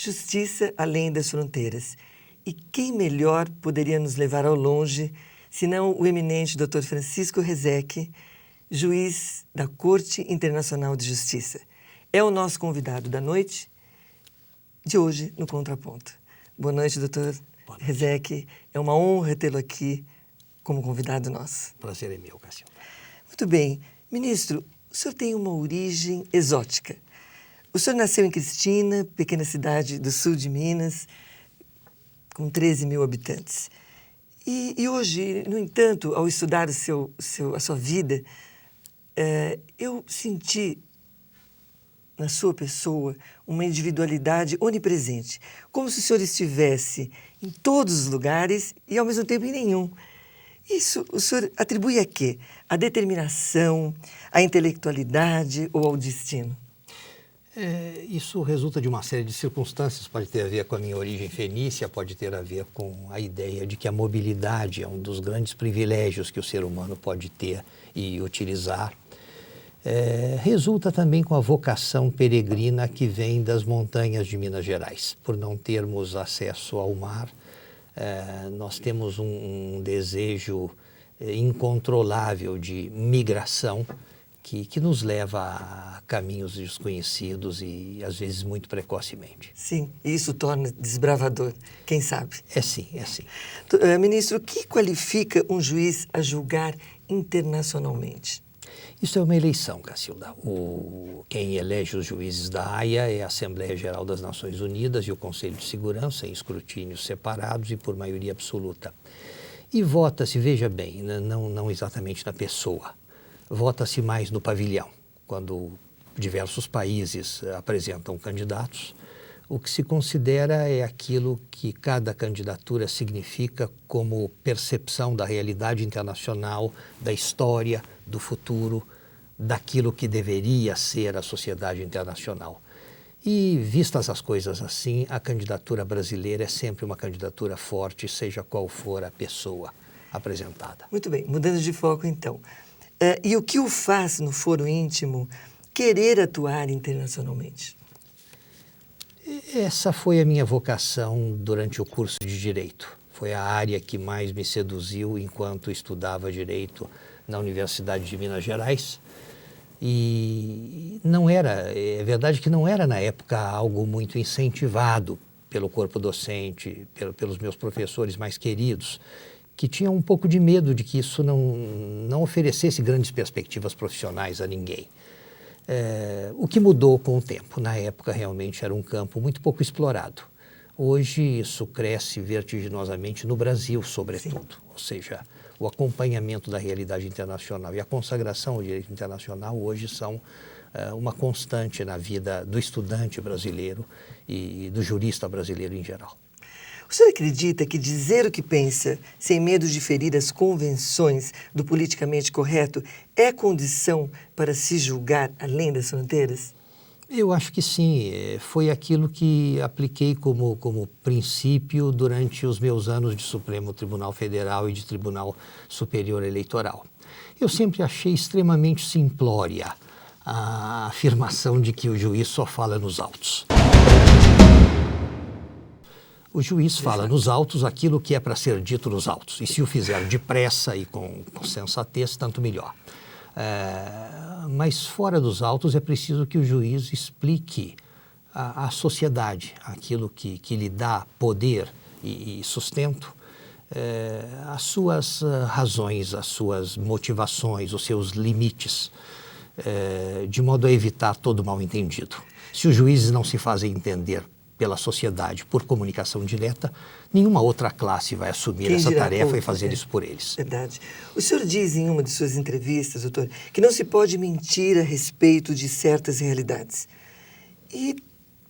Justiça além das fronteiras. E quem melhor poderia nos levar ao longe, senão o eminente Dr. Francisco Rezec, juiz da Corte Internacional de Justiça. É o nosso convidado da noite de hoje no Contraponto. Boa noite, doutor Rezec. É uma honra tê-lo aqui como convidado nosso. Prazer é meu, Cacilda. Muito bem. Ministro, o senhor tem uma origem exótica. O senhor nasceu em Cristina, pequena cidade do sul de Minas, com 13 mil habitantes. E hoje, no entanto, ao estudar a sua vida, eu senti na sua pessoa uma individualidade onipresente, como se o senhor estivesse em todos os lugares e, ao mesmo tempo, em nenhum. Isso o senhor atribui a quê? À determinação, à intelectualidade ou ao destino? Isso resulta de uma série de circunstâncias, pode ter a ver com a minha origem fenícia, pode ter a ver com a ideia de que a mobilidade é um dos grandes privilégios que o ser humano pode ter e utilizar. Resulta também com a vocação peregrina que vem das montanhas de Minas Gerais. Por não termos acesso ao mar, nós temos um desejo incontrolável de migração que nos leva a caminhos desconhecidos e, às vezes, muito precocemente. Sim, e isso torna desbravador, quem sabe? É sim, é sim. Ministro, o que qualifica um juiz a julgar internacionalmente? Isso é uma eleição, Cacilda. Quem elege os juízes da Haia é a Assembleia Geral das Nações Unidas e o Conselho de Segurança, em escrutínios separados e por maioria absoluta. E vota-se, veja bem, não exatamente na pessoa, vota-se mais no pavilhão. Quando diversos países apresentam candidatos, o que se considera é aquilo que cada candidatura significa como percepção da realidade internacional, da história, do futuro, daquilo que deveria ser a sociedade internacional. E, vistas as coisas assim, a candidatura brasileira é sempre uma candidatura forte, seja qual for a pessoa apresentada. Muito bem, mudando de foco então. E o que o faz, no foro íntimo, querer atuar internacionalmente? Essa foi a minha vocação durante o curso de Direito. Foi a área que mais me seduziu enquanto estudava Direito na Universidade de Minas Gerais. E é verdade que não era na época algo muito incentivado pelo corpo docente, pelos meus professores mais queridos, que tinham um pouco de medo de que isso não oferecesse grandes perspectivas profissionais a ninguém. O que mudou com o tempo? Na época, realmente era um campo muito pouco explorado. Hoje, isso cresce vertiginosamente no Brasil, sobretudo. Sim. Ou seja, o acompanhamento da realidade internacional e a consagração ao direito internacional hoje são uma constante na vida do estudante brasileiro e do jurista brasileiro em geral. O senhor acredita que dizer o que pensa, sem medo de ferir as convenções do politicamente correto, é condição para se julgar além das fronteiras? Eu acho que sim. Foi aquilo que apliquei como princípio durante os meus anos de Supremo Tribunal Federal e de Tribunal Superior Eleitoral. Eu sempre achei extremamente simplória a afirmação de que o juiz só fala nos autos. O juiz fala nos autos aquilo que é para ser dito nos autos. E se o fizer depressa e com sensatez, tanto melhor. Mas fora dos autos é preciso que o juiz explique à sociedade aquilo que lhe dá poder e sustento, as suas razões, as suas motivações, os seus limites, de modo a evitar todo mal-entendido. Se os juízes não se fazem entender pela sociedade por comunicação direta, nenhuma outra classe vai assumir essa tarefa e fazer isso por eles. Verdade. O senhor diz em uma de suas entrevistas, doutor, que não se pode mentir a respeito de certas realidades. E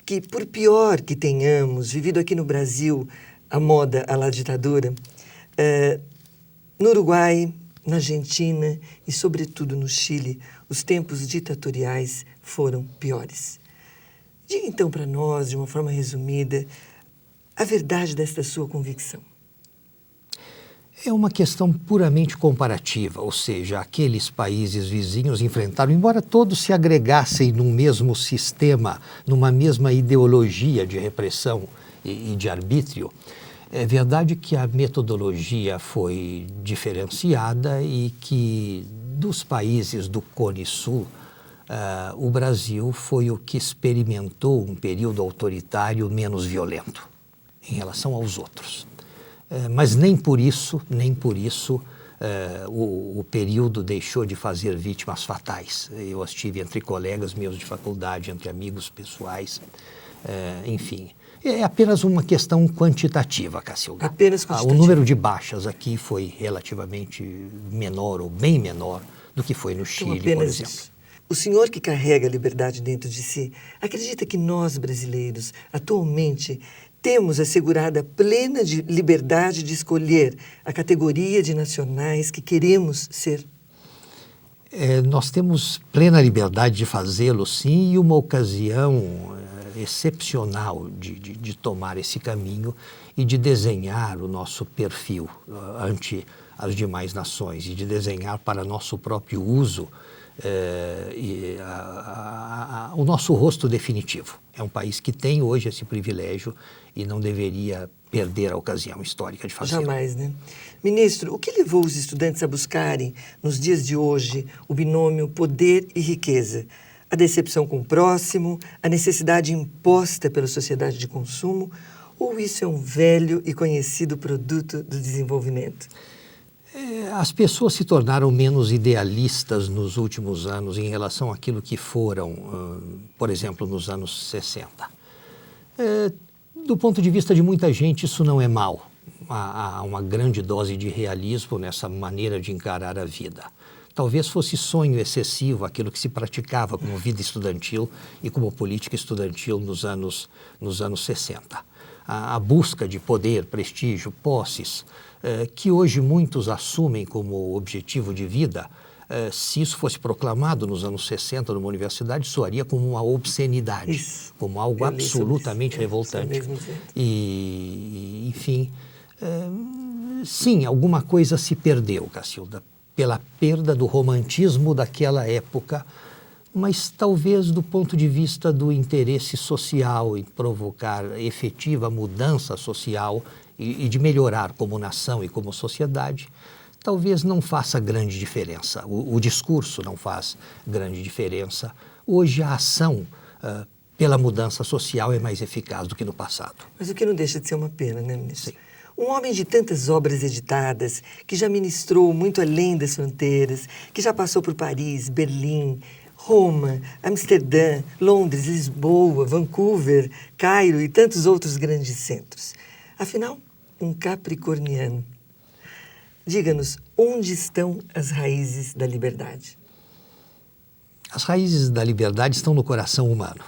que, por pior que tenhamos vivido aqui no Brasil a moda à la ditadura, no Uruguai, na Argentina e, sobretudo, no Chile, os tempos ditatoriais foram piores. Diga então para nós, de uma forma resumida, a verdade desta sua convicção. É uma questão puramente comparativa, ou seja, aqueles países vizinhos enfrentaram, embora todos se agregassem num mesmo sistema, numa mesma ideologia de repressão e de arbítrio, é verdade que a metodologia foi diferenciada e que dos países do Cone Sul, o Brasil foi o que experimentou um período autoritário menos violento em relação aos outros. Mas nem por isso o período deixou de fazer vítimas fatais. Eu as tive entre colegas meus de faculdade, entre amigos pessoais, enfim. É apenas uma questão quantitativa, Cacilda. Apenas quantitativa. O número de baixas aqui foi relativamente menor ou bem menor do que foi no Chile, por exemplo. Isso. O senhor que carrega a liberdade dentro de si, acredita que nós, brasileiros, atualmente, temos assegurada plena liberdade de escolher a categoria de nacionais que queremos ser? Nós temos plena liberdade de fazê-lo, sim, e uma ocasião excepcional de tomar esse caminho e de desenhar o nosso perfil ante as demais nações e de desenhar para nosso próprio uso o nosso rosto definitivo. É um país que tem hoje esse privilégio e não deveria perder a ocasião histórica de fazê-lo. Jamais, né? Ministro, o que levou os estudantes a buscarem, nos dias de hoje, o binômio poder e riqueza? A decepção com o próximo, a necessidade imposta pela sociedade de consumo, ou isso é um velho e conhecido produto do desenvolvimento? As pessoas se tornaram menos idealistas nos últimos anos em relação àquilo que foram, por exemplo, nos anos 60. Do ponto de vista de muita gente, isso não é mal. Há uma grande dose de realismo nessa maneira de encarar a vida. Talvez fosse sonho excessivo aquilo que se praticava como vida estudantil e como política estudantil nos anos 60. A busca de poder, prestígio, posses, que hoje muitos assumem como objetivo de vida, se isso fosse proclamado nos anos 60 numa universidade, soaria como uma obscenidade, isso. Como algo absolutamente revoltante. E, enfim, sim, alguma coisa se perdeu, Cacilda, pela perda do romantismo daquela época, mas talvez do ponto de vista do interesse social em provocar efetiva mudança social e de melhorar como nação e como sociedade, talvez não faça grande diferença. O discurso não faz grande diferença. Hoje a ação pela mudança social é mais eficaz do que no passado. Mas o que não deixa de ser uma pena, né, ministro? Sim. Um homem de tantas obras editadas, que já ministrou muito além das fronteiras, que já passou por Paris, Berlim, Roma, Amsterdã, Londres, Lisboa, Vancouver, Cairo e tantos outros grandes centros. Afinal, um capricorniano. Diga-nos, onde estão as raízes da liberdade? As raízes da liberdade estão no coração humano.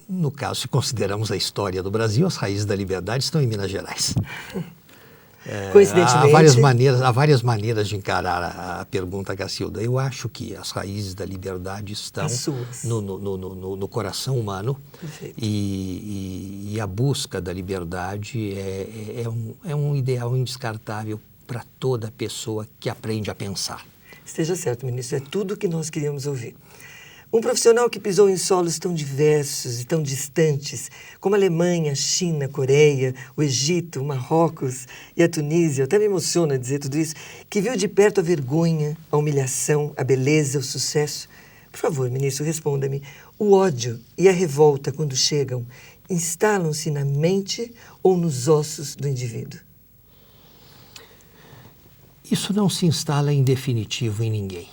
No caso, se consideramos a história do Brasil, as raízes da liberdade estão em Minas Gerais. Coincidentemente... Há várias maneiras de encarar a pergunta, Cacilda. Eu acho que as raízes da liberdade estão no coração humano. Perfeito. E a busca da liberdade é um ideal indescartável para toda pessoa que aprende a pensar. Esteja certo, ministro, é tudo o que nós queríamos ouvir. Um profissional que pisou em solos tão diversos e tão distantes, como a Alemanha, a China, a Coreia, o Egito, o Marrocos e a Tunísia, até me emociona dizer tudo isso, que viu de perto a vergonha, a humilhação, a beleza, o sucesso. Por favor, ministro, responda-me. O ódio e a revolta, quando chegam, instalam-se na mente ou nos ossos do indivíduo? Isso não se instala em definitivo em ninguém.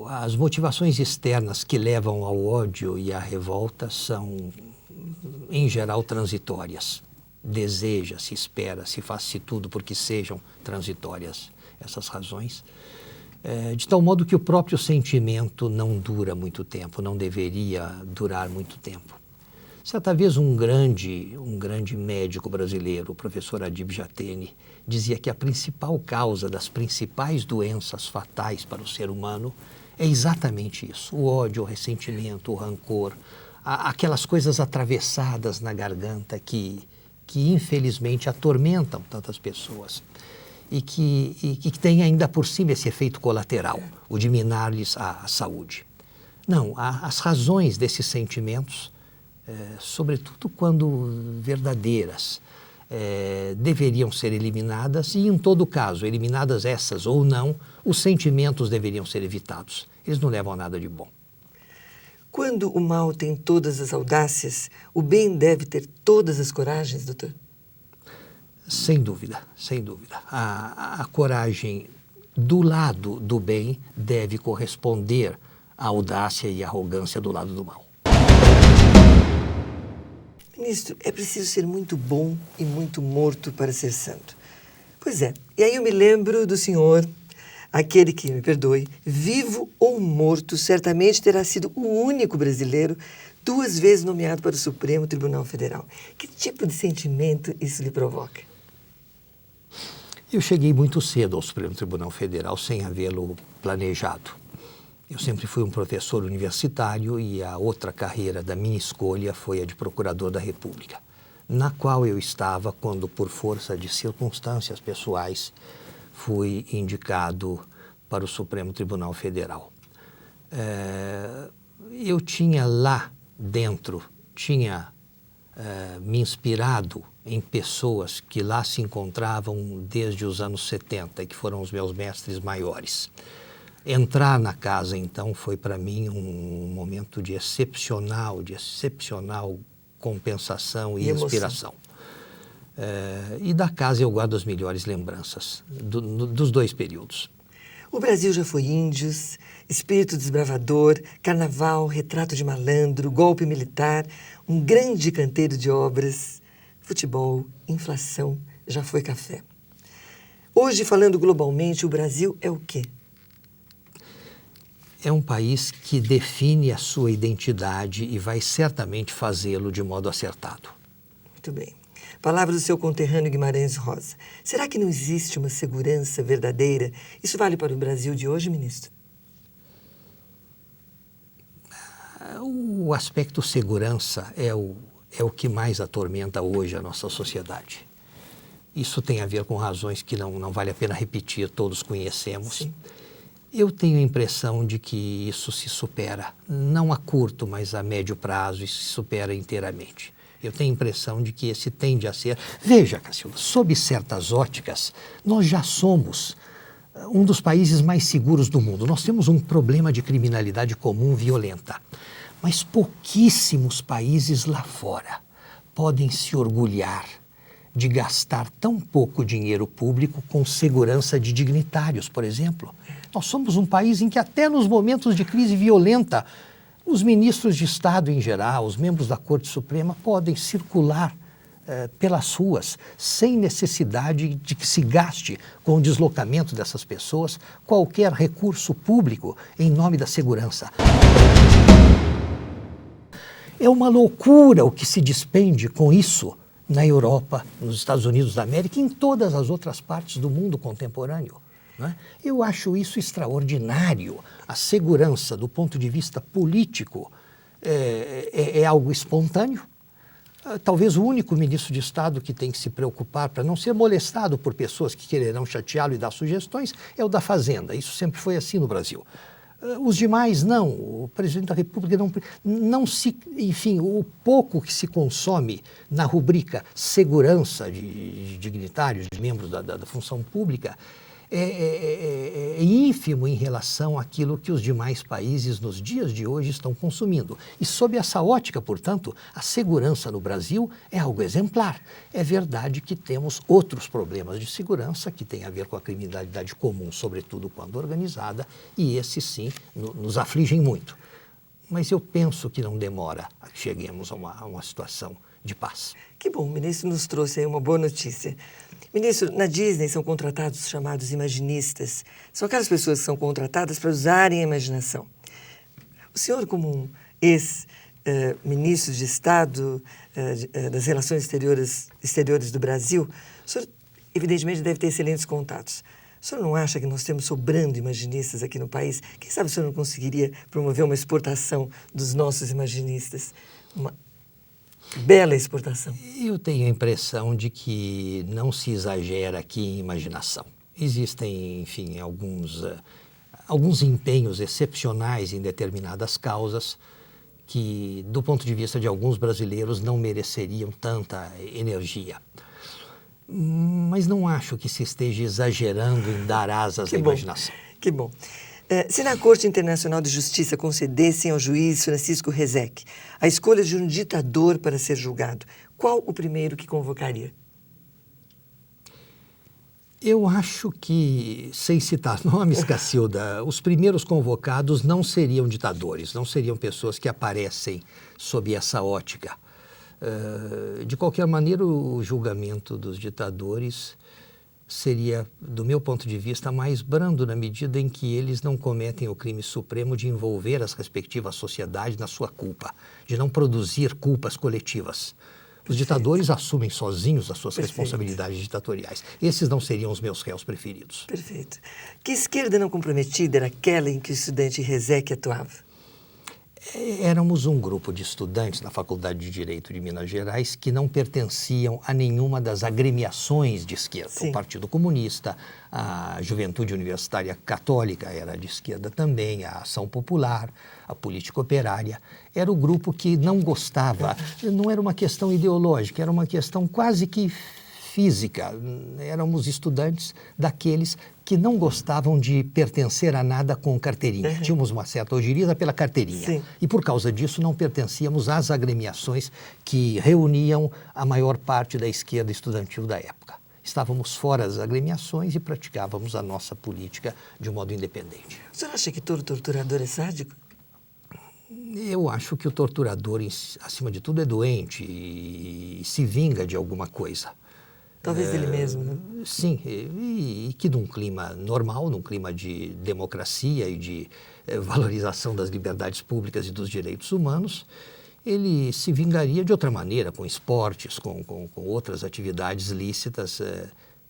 As motivações externas que levam ao ódio e à revolta são, em geral, transitórias. Deseja-se, espera-se, faz-se tudo porque sejam transitórias essas razões. De tal modo que o próprio sentimento não dura muito tempo, não deveria durar muito tempo. Certa vez um grande médico brasileiro, o professor Adib Jatene, dizia que a principal causa das principais doenças fatais para o ser humano é exatamente isso: o ódio, o ressentimento, o rancor, aquelas coisas atravessadas na garganta que que infelizmente atormentam tantas pessoas e que tem ainda por cima esse efeito colateral, o de minar-lhes a saúde. Não, as razões desses sentimentos, sobretudo quando verdadeiras, deveriam ser eliminadas e, em todo caso, eliminadas essas ou não, os sentimentos deveriam ser evitados. Eles não levam a nada de bom. Quando o mal tem todas as audácias, o bem deve ter todas as coragens, doutor? Sem dúvida, sem dúvida. A coragem do lado do bem deve corresponder à audácia e arrogância do lado do mal. Ministro, é preciso ser muito bom e muito morto para ser santo. Pois é, e aí eu me lembro do senhor, aquele que, me perdoe, vivo ou morto, certamente terá sido o único brasileiro 2 vezes nomeado para o Supremo Tribunal Federal. Que tipo de sentimento isso lhe provoca? Eu cheguei muito cedo ao Supremo Tribunal Federal sem havê-lo planejado. Eu sempre fui um professor universitário e a outra carreira da minha escolha foi a de procurador da República, na qual eu estava quando, por força de circunstâncias pessoais, fui indicado para o Supremo Tribunal Federal. Eu tinha lá dentro, me inspirado em pessoas que lá se encontravam desde os anos 70 e que foram os meus mestres maiores. Entrar na casa, então, foi para mim um momento de excepcional compensação e inspiração. E da casa eu guardo as melhores lembranças dos 2 períodos. O Brasil já foi índios, espírito desbravador, carnaval, retrato de malandro, golpe militar, um grande canteiro de obras, futebol, inflação, já foi café. Hoje, falando globalmente, o Brasil é o quê? É um país que define a sua identidade e vai certamente fazê-lo de modo acertado. Muito bem. Palavra do seu conterrâneo Guimarães Rosa. Será que não existe uma segurança verdadeira? Isso vale para o Brasil de hoje, ministro? O aspecto segurança é o que mais atormenta hoje a nossa sociedade. Isso tem a ver com razões que não vale a pena repetir, todos conhecemos. Sim. Eu tenho a impressão de que isso se supera, não a curto, mas a médio prazo, isso se supera inteiramente. Eu tenho a impressão de que esse tende a ser... Veja, Cacilda, sob certas óticas, nós já somos um dos países mais seguros do mundo. Nós temos um problema de criminalidade comum violenta, mas pouquíssimos países lá fora podem se orgulhar de gastar tão pouco dinheiro público com segurança de dignitários, por exemplo. Nós somos um país em que até nos momentos de crise violenta, os ministros de Estado em geral, os membros da Corte Suprema podem circular pelas ruas sem necessidade de que se gaste com o deslocamento dessas pessoas qualquer recurso público em nome da segurança. É uma loucura o que se despende com isso na Europa, nos Estados Unidos da América e em todas as outras partes do mundo contemporâneo. Né? Eu acho isso extraordinário. A segurança, do ponto de vista político, é algo espontâneo. Talvez o único ministro de Estado que tem que se preocupar para não ser molestado por pessoas que quererão chateá-lo e dar sugestões é o da Fazenda. Isso sempre foi assim no Brasil. Os demais não. O presidente da República não se... Enfim, o pouco que se consome na rubrica segurança de dignitários, de membros da função pública, é ínfimo em relação àquilo que os demais países nos dias de hoje estão consumindo. E sob essa ótica, portanto, a segurança no Brasil é algo exemplar. É verdade que temos outros problemas de segurança que têm a ver com a criminalidade comum, sobretudo quando organizada, e esses sim nos afligem muito. Mas eu penso que não demora a que cheguemos a uma situação de paz. Que bom, o ministro nos trouxe aí uma boa notícia. Ministro, na Disney são contratados os chamados imaginistas. São aquelas pessoas que são contratadas para usarem a imaginação. O senhor, como um ex-ministro de Estado das Relações Exteriores do Brasil, o senhor evidentemente deve ter excelentes contatos. O senhor não acha que nós temos sobrando imaginistas aqui no país? Quem sabe o senhor não conseguiria promover uma exportação dos nossos imaginistas? Bela exportação. Eu tenho a impressão de que não se exagera aqui em imaginação. Existem, enfim, alguns empenhos excepcionais em determinadas causas que, do ponto de vista de alguns brasileiros, não mereceriam tanta energia. Mas não acho que se esteja exagerando em dar asas à imaginação. Que bom. Se na Corte Internacional de Justiça concedessem ao juiz Francisco Rezec a escolha de um ditador para ser julgado, qual o primeiro que convocaria? Eu acho que, sem citar nomes, Cacilda, os primeiros convocados não seriam ditadores, não seriam pessoas que aparecem sob essa ótica. De qualquer maneira, o julgamento dos ditadores seria, do meu ponto de vista, mais brando na medida em que eles não cometem o crime supremo de envolver as respectivas sociedades na sua culpa, de não produzir culpas coletivas. Os ditadores assumem sozinhos as suas responsabilidades ditatoriais. Esses não seriam os meus réus preferidos. Perfeito. Que esquerda não comprometida era aquela em que o estudante Rezec atuava? Éramos um grupo de estudantes na Faculdade de Direito de Minas Gerais que não pertenciam a nenhuma das agremiações de esquerda. Sim. O Partido Comunista, a Juventude Universitária Católica era de esquerda também, a Ação Popular, a Política Operária. Era o grupo que não gostava, não era uma questão ideológica, era uma questão quase que física. Éramos estudantes daqueles que não gostavam de pertencer a nada com carteirinha. Tínhamos uma certa ojeriza pela carteirinha. Sim. E por causa disso não pertencíamos às agremiações que reuniam a maior parte da esquerda estudantil da época. Estávamos fora das agremiações e praticávamos a nossa política de um modo independente. O senhor acha que todo torturador é sádico? Eu acho que o torturador, acima de tudo, é doente e se vinga de alguma coisa. Talvez ele mesmo, né? Sim, e que num clima normal, num clima de democracia e de valorização das liberdades públicas e dos direitos humanos, ele se vingaria de outra maneira, com esportes, com outras atividades lícitas,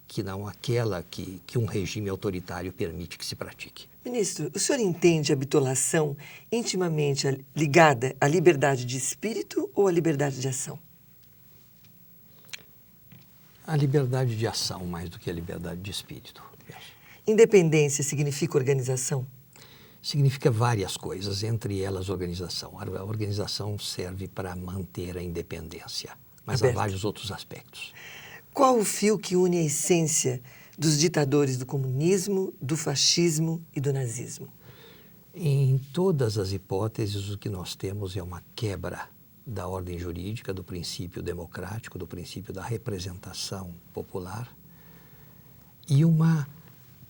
que não aquela que um regime autoritário permite que se pratique. Ministro, o senhor entende a bitolação intimamente ligada à liberdade de espírito ou à liberdade de ação? A liberdade de ação mais do que a liberdade de espírito. Independência significa organização? Significa várias coisas, entre elas organização. A organização serve para manter a independência, mas há vários outros aspectos. Qual o fio que une a essência dos ditadores do comunismo, do fascismo e do nazismo? Em todas as hipóteses, o que nós temos é uma quebra da ordem jurídica, do princípio democrático, do princípio da representação popular e uma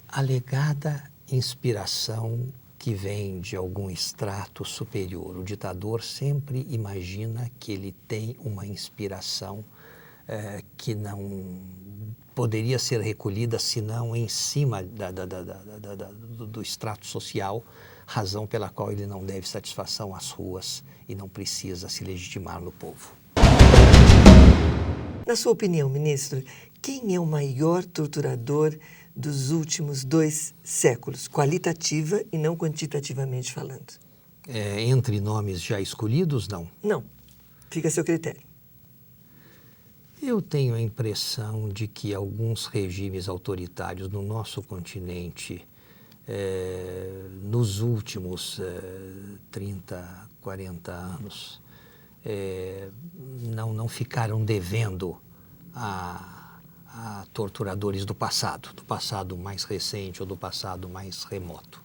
alegada inspiração que vem de algum extrato superior. O ditador sempre imagina que ele tem uma inspiração que não poderia ser recolhida senão em cima do extrato social, razão pela qual ele não deve satisfação às ruas e não precisa se legitimar no povo. Na sua opinião, ministro, quem é o maior torturador dos últimos 2 séculos, qualitativa e não quantitativamente falando? Entre nomes já escolhidos, não? Não. Fica a seu critério. Eu tenho a impressão de que alguns regimes autoritários no nosso continente, nos últimos 30, 40 anos, não ficaram devendo a torturadores do passado mais recente ou do passado mais remoto.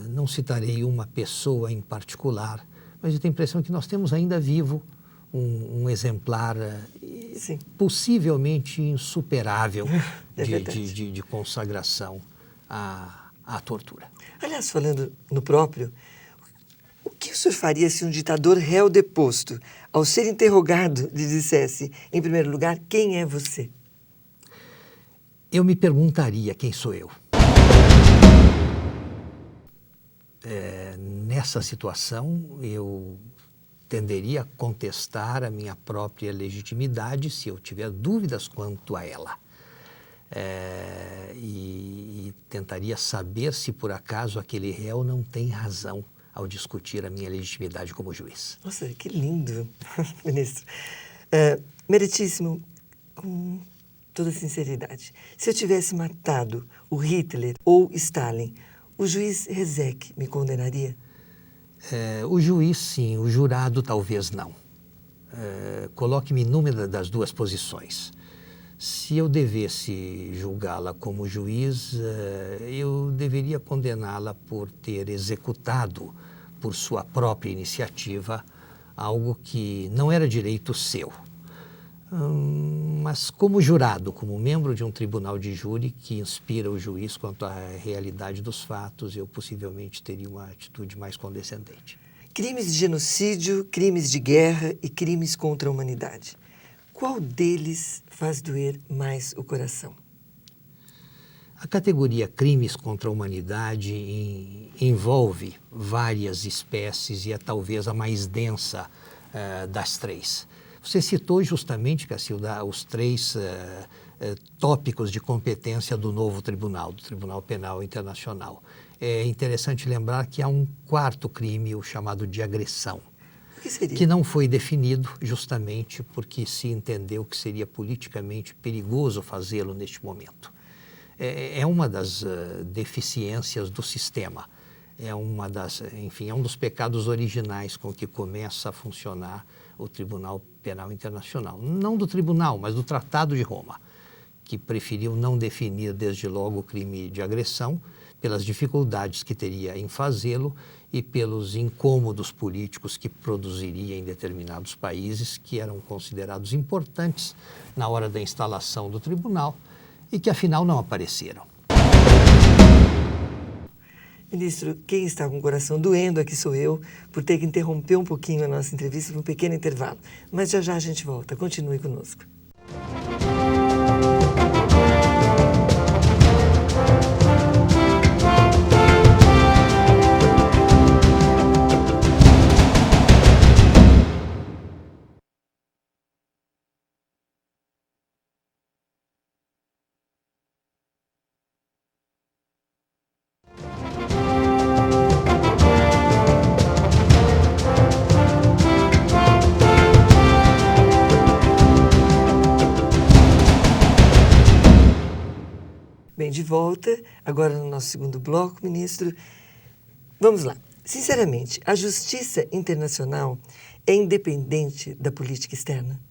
Não citarei uma pessoa em particular, mas eu tenho a impressão que nós temos ainda vivo um exemplar possivelmente insuperável de consagração à tortura. Aliás, falando no próprio, o que o senhor faria se um ditador réu deposto, ao ser interrogado, lhe dissesse, em primeiro lugar, quem é você? Eu me perguntaria quem sou eu. Nessa situação, eu tenderia a contestar a minha própria legitimidade se eu tiver dúvidas quanto a ela. E tentaria saber se por acaso aquele réu não tem razão ao discutir a minha legitimidade como juiz. Nossa, que lindo, ministro. Meritíssimo, com toda sinceridade, se eu tivesse matado o Hitler ou Stalin, o juiz Rezec me condenaria? O juiz, sim. O jurado, talvez não. Coloque-me numa das duas posições. Se eu devesse julgá-la como juiz, eu deveria condená-la por ter executado, por sua própria iniciativa, algo que não era direito seu. Mas como jurado, como membro de um tribunal de júri que inspira o juiz quanto à realidade dos fatos, eu possivelmente teria uma atitude mais condescendente. Crimes de genocídio, crimes de guerra e crimes contra a humanidade. Qual deles faz doer mais o coração? A categoria crimes contra a humanidade envolve várias espécies e é talvez a mais densa das três. Você citou justamente, Cacilda, os três tópicos de competência do novo tribunal, do Tribunal Penal Internacional. É interessante lembrar que há um quarto crime, o chamado de agressão, O que seria? que não foi definido justamente porque se entendeu que seria politicamente perigoso fazê-lo neste momento. É uma das deficiências do sistema, é um dos pecados originais com que começa a funcionar o Tribunal Penal Internacional. Não do tribunal, mas do Tratado de Roma, que preferiu não definir desde logo o crime de agressão, pelas dificuldades que teria em fazê-lo e pelos incômodos políticos que produziria em determinados países que eram considerados importantes na hora da instalação do tribunal e que afinal não apareceram. Ministro, quem está com o coração doendo aqui sou eu, por ter que interromper um pouquinho a nossa entrevista por um pequeno intervalo. Mas já já a gente volta. Continue conosco. Bem, de volta, agora no nosso segundo bloco, ministro. Vamos lá. Sinceramente, a justiça internacional é independente da política externa?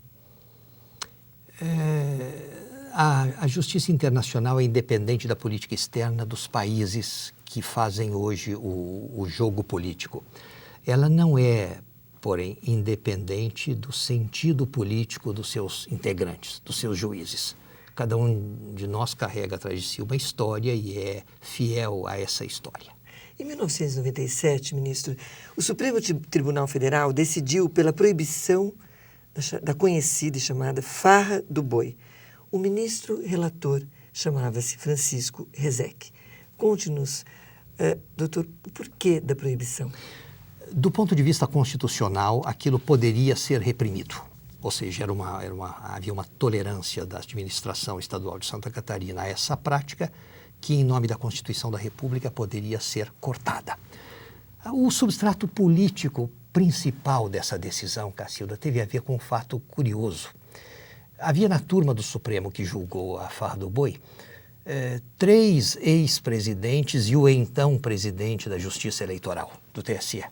A justiça internacional é independente da política externa dos países que fazem hoje o jogo político. Ela não é, porém, independente do sentido político dos seus integrantes, dos seus juízes. Cada um de nós carrega atrás de si uma história e é fiel a essa história. Em 1997, ministro, o Supremo Tribunal Federal decidiu pela proibição da conhecida e chamada farra do boi. O ministro relator chamava-se Francisco Rezec. Conte-nos, doutor, o porquê da proibição? Do ponto de vista constitucional, aquilo poderia ser reprimido. Ou seja, havia uma tolerância da administração estadual de Santa Catarina a essa prática que, em nome da Constituição da República, poderia ser cortada. O substrato político principal dessa decisão, Cacilda, teve a ver com um fato curioso. Havia na turma do Supremo que julgou a farra do boi 3 ex-presidentes e o então presidente da Justiça Eleitoral, do TSE.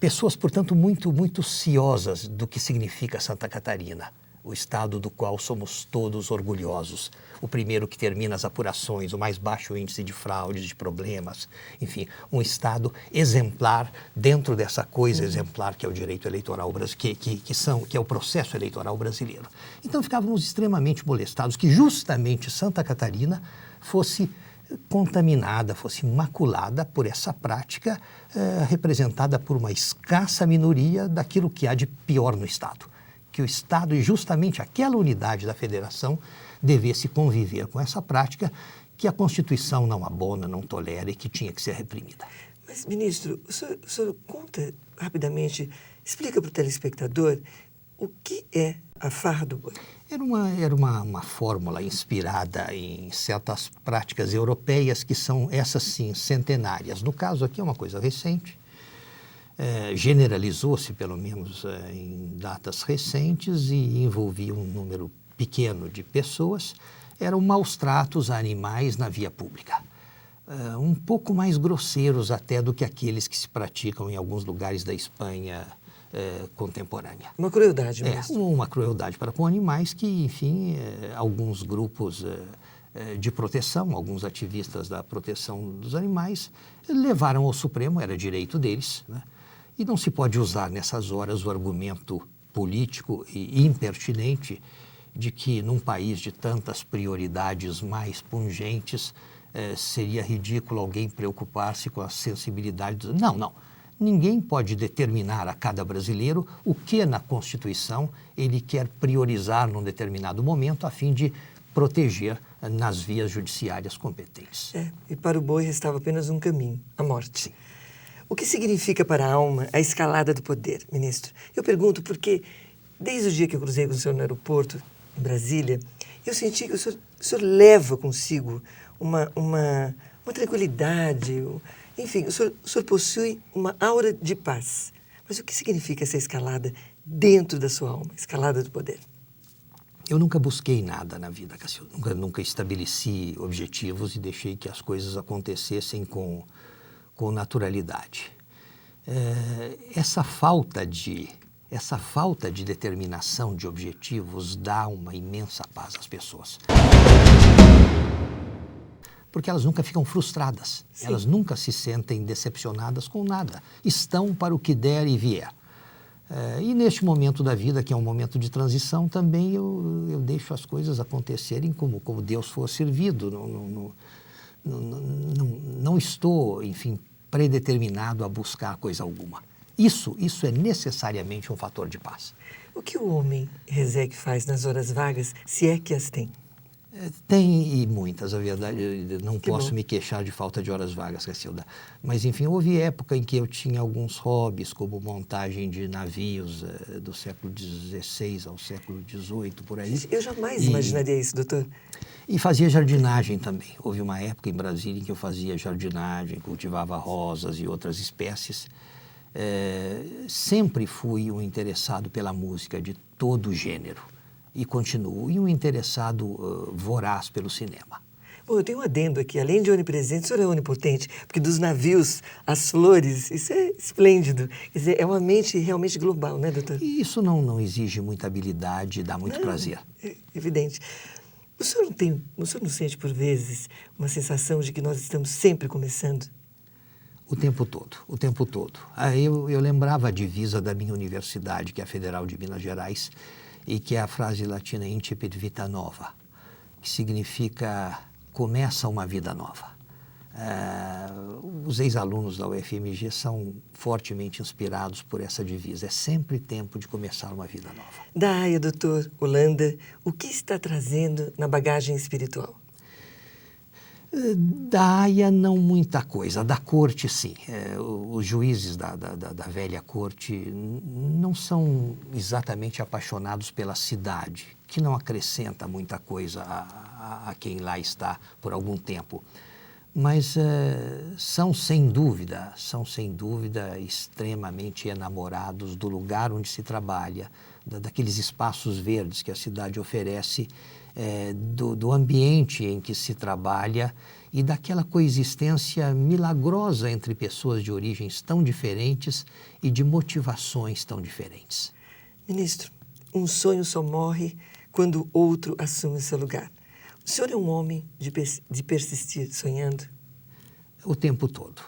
Pessoas, portanto, muito ciosas do que significa Santa Catarina, o estado do qual somos todos orgulhosos. O primeiro que termina as apurações, o mais baixo índice de fraudes, de problemas, enfim, um estado exemplar dentro dessa coisa exemplar que é o direito eleitoral brasileiro, que é o processo eleitoral brasileiro. Então ficávamos extremamente molestados que justamente Santa Catarina fosse contaminada, fosse maculada por essa prática representada por uma escassa minoria daquilo que há de pior no Estado. Que o Estado e justamente aquela unidade da federação devesse conviver com essa prática que a Constituição não abona, não tolera e que tinha que ser reprimida. Mas, ministro, o senhor conta rapidamente, explica para o telespectador o que é a farra do boi? Era uma fórmula inspirada em certas práticas europeias que são, essas sim, centenárias. No caso aqui é uma coisa recente, generalizou-se pelo menos em datas recentes e envolvia um número pequeno de pessoas. Eram maus tratos a animais na via pública. Um pouco mais grosseiros até do que aqueles que se praticam em alguns lugares da Espanha contemporânea. Uma crueldade mesmo. Uma crueldade para com animais que, enfim, alguns grupos de proteção, alguns ativistas da proteção dos animais levaram ao Supremo, era direito deles, né? E não se pode usar nessas horas o argumento político e impertinente de que num país de tantas prioridades mais pungentes seria ridículo alguém preocupar-se com a sensibilidade dos... Não. Ninguém pode determinar a cada brasileiro o que na Constituição ele quer priorizar num determinado momento a fim de proteger nas vias judiciárias competentes. E para o boi restava apenas um caminho, a morte. Sim. O que significa para a alma a escalada do poder, ministro? Eu pergunto porque, desde o dia que eu cruzei com o senhor no aeroporto, em Brasília, eu senti que o senhor leva consigo uma tranquilidade, enfim, o senhor possui uma aura de paz. Mas o que significa essa escalada dentro da sua alma, escalada do poder? Eu nunca busquei nada na vida, Cacilda. Nunca estabeleci objetivos e deixei que as coisas acontecessem com naturalidade. Essa falta de determinação de objetivos dá uma imensa paz às pessoas. Porque elas nunca ficam frustradas, sim. Elas nunca se sentem decepcionadas com nada, estão para o que der e vier. E neste momento da vida, que é um momento de transição, também eu deixo as coisas acontecerem como Deus for servido. Não estou, enfim, predeterminado a buscar coisa alguma. Isso é necessariamente um fator de paz. O que o homem Rezec faz nas horas vagas, se é que as tem? Tem, e muitas, a verdade, eu não posso me queixar de falta de horas vagas, Cacilda. Mas, enfim, houve época em que eu tinha alguns hobbies, como montagem de navios do século XVI ao século XVIII, por aí. Eu jamais imaginaria isso, doutor. E fazia jardinagem também. Houve uma época em Brasília em que eu fazia jardinagem, cultivava rosas e outras espécies. Sempre fui um interessado pela música de todo gênero. E continuo, e um interessado voraz pelo cinema. Bom, eu tenho um adendo aqui. Além de onipresente, o senhor é onipotente, porque dos navios às flores, isso é esplêndido. Quer dizer, é uma mente realmente global, né, doutor? E isso não exige muita habilidade, dá muito prazer. É evidente. O senhor não sente, por vezes, uma sensação de que nós estamos sempre começando? O tempo todo. Eu lembrava a divisa da minha universidade, que é a Federal de Minas Gerais, e que é a frase latina incipit vita nova, que significa começa uma vida nova. Os ex-alunos da UFMG são fortemente inspirados por essa divisa. É sempre tempo de começar uma vida nova. Da AIA, doutor Holanda, o que está trazendo na bagagem espiritual? Da AIA não muita coisa, da corte sim. Os juízes da velha corte não são exatamente apaixonados pela cidade, que não acrescenta muita coisa a quem lá está por algum tempo. Mas são sem dúvida extremamente enamorados do lugar onde se trabalha, daqueles espaços verdes que a cidade oferece, do ambiente em que se trabalha e daquela coexistência milagrosa entre pessoas de origens tão diferentes e de motivações tão diferentes. Ministro, um sonho só morre quando outro assume seu lugar. O senhor é um homem de persistir sonhando? O tempo todo.